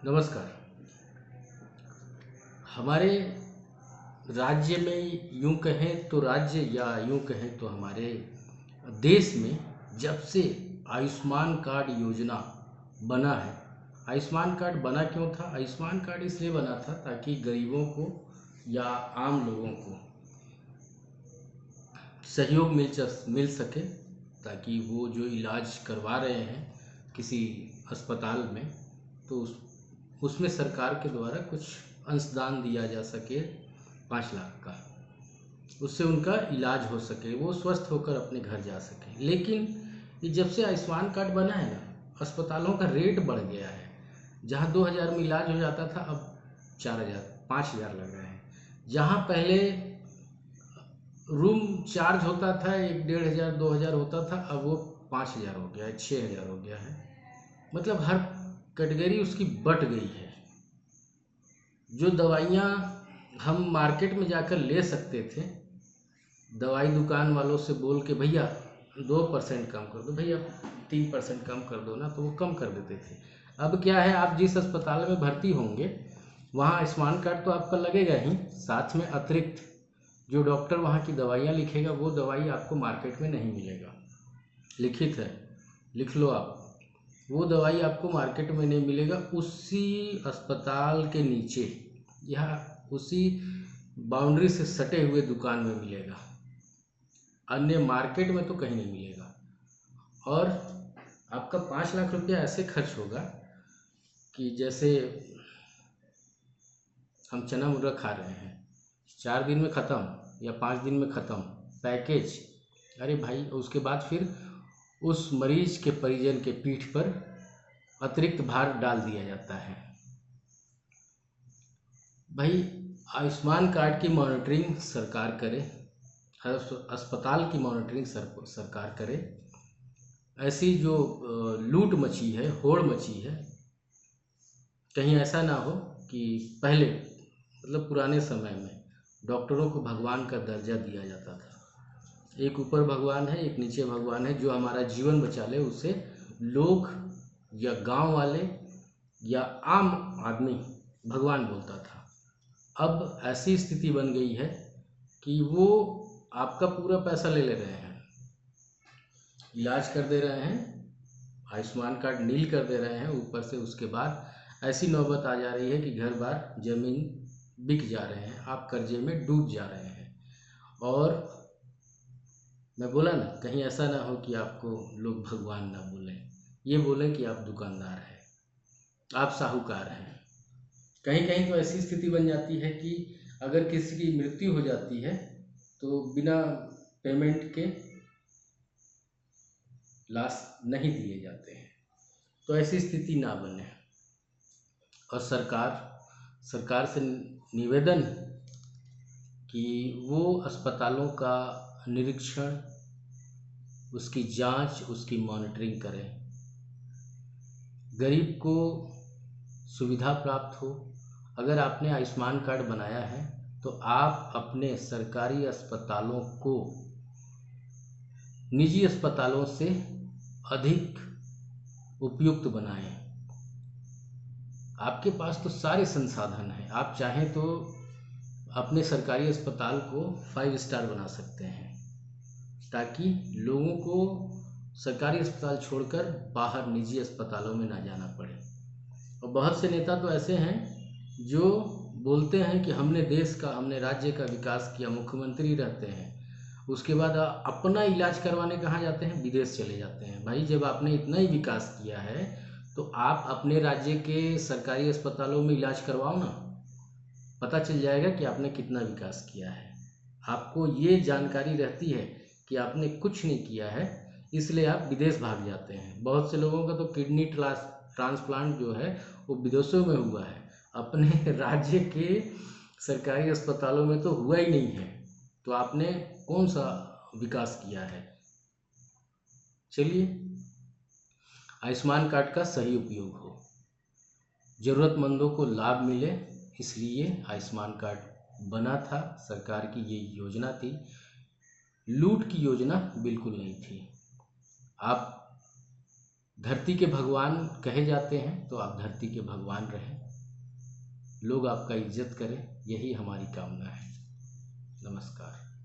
नमस्कार। हमारे राज्य में यूं कहें तो राज्य या यूं कहें तो हमारे देश में जब से आयुष्मान कार्ड योजना बना है। आयुष्मान कार्ड बना क्यों था? आयुष्मान कार्ड इसलिए बना था ताकि गरीबों को या आम लोगों को सहयोग मिल सके, ताकि वो जो इलाज करवा रहे हैं किसी अस्पताल में, तो उसमें सरकार के द्वारा कुछ अंशदान दिया जा सके 5 लाख का। उससे उनका इलाज हो सके, वो स्वस्थ होकर अपने घर जा सके। लेकिन ये जब से आयुष्मान कार्ड बना है ना, अस्पतालों का रेट बढ़ गया है। जहाँ 2,000 में इलाज हो जाता था, अब 4,000 5,000 लग रहे हैं। जहाँ पहले रूम चार्ज होता था 1,500 2,000 होता था, अब वो 5,000 हो गया है, 6,000 हो गया है। मतलब हर कैटेगरी उसकी बढ़ गई है। जो दवाइयाँ हम मार्केट में जाकर ले सकते थे, दवाई दुकान वालों से बोल के भैया 2% कम कर दो, भैया 3% कम कर दो ना, तो वो कम कर देते थे। अब क्या है, आप जिस अस्पताल में भर्ती होंगे वहाँ आयुष्मान कार्ड तो आपका लगेगा ही, साथ में अतिरिक्त जो डॉक्टर वहाँ की दवाइयाँ लिखेगा वो दवाई आपको मार्केट में नहीं मिलेगा। लिखित है, लिख लो आप। वो दवाई आपको मार्केट में नहीं मिलेगा, उसी अस्पताल के नीचे या उसी बाउंड्री से सटे हुए दुकान में मिलेगा। अन्य मार्केट में तो कहीं नहीं मिलेगा। और आपका 5 लाख रुपया ऐसे खर्च होगा कि जैसे हम चना मुर्गा खा रहे हैं, 4 दिन में ख़त्म या 5 दिन में ख़त्म पैकेज। अरे भाई, उसके बाद फिर उस मरीज के परिजन के पीठ पर अतिरिक्त भार डाल दिया जाता है। भाई, आयुष्मान कार्ड की मॉनिटरिंग सरकार करे, अस्पताल की मॉनिटरिंग सरकार करे। ऐसी जो लूट मची है, होड़ मची है, कहीं ऐसा ना हो कि पहले मतलब पुराने समय में डॉक्टरों को भगवान का दर्जा दिया जाता था। एक ऊपर भगवान है, एक नीचे भगवान है, जो हमारा जीवन बचा ले उसे लोग या गांव वाले या आम आदमी भगवान बोलता था। अब ऐसी स्थिति बन गई है कि वो आपका पूरा पैसा ले रहे हैं, इलाज कर दे रहे हैं, आयुष्मान कार्ड नील कर दे रहे हैं। ऊपर से उसके बाद ऐसी नौबत आ जा रही है कि घर बार जमीन बिक जा रहे हैं, आप कर्जे में डूब जा रहे हैं। और मैं बोला ना, कहीं ऐसा ना हो कि आपको लोग भगवान ना बोलें, ये बोलें कि आप दुकानदार हैं, आप साहूकार हैं। कहीं कहीं तो ऐसी स्थिति बन जाती है कि अगर किसी की मृत्यु हो जाती है तो बिना पेमेंट के लाश नहीं दिए जाते हैं। तो ऐसी स्थिति ना बने। और सरकार से निवेदन कि वो अस्पतालों का निरीक्षण, उसकी जांच, उसकी मॉनिटरिंग करें, गरीब को सुविधा प्राप्त हो। अगर आपने आयुष्मान कार्ड बनाया है तो आप अपने सरकारी अस्पतालों को निजी अस्पतालों से अधिक उपयुक्त बनाएं। आपके पास तो सारे संसाधन हैं, आप चाहें तो अपने सरकारी अस्पताल को 5 स्टार बना सकते हैं, ताकि लोगों को सरकारी अस्पताल छोड़कर बाहर निजी अस्पतालों में ना जाना पड़े। और बहुत से नेता तो ऐसे हैं जो बोलते हैं कि हमने देश का, हमने राज्य का विकास किया, मुख्यमंत्री रहते हैं, उसके बाद अपना इलाज करवाने कहाँ जाते हैं? विदेश चले जाते हैं। भाई, जब आपने इतना ही विकास किया है तो आप अपने राज्य के सरकारी अस्पतालों में इलाज करवाओ ना, पता चल जाएगा कि आपने कितना विकास किया है। आपको ये जानकारी रहती है कि आपने कुछ नहीं किया है, इसलिए आप विदेश भाग जाते हैं। बहुत से लोगों का तो किडनी ट्रांसप्लांट जो है वो विदेशों में हुआ है, अपने राज्य के सरकारी अस्पतालों में तो हुआ ही नहीं है। तो आपने कौन सा विकास किया है? चलिए, आयुष्मान कार्ड का सही उपयोग हो, ज़रूरतमंदों को लाभ मिले, इसलिए आयुष्मान कार्ड बना था। सरकार की ये योजना थी, लूट की योजना बिल्कुल नहीं थी। आप धरती के भगवान कहे जाते हैं, तो आप धरती के भगवान रहें, लोग आपका इज्जत करें, यही हमारी कामना है। नमस्कार।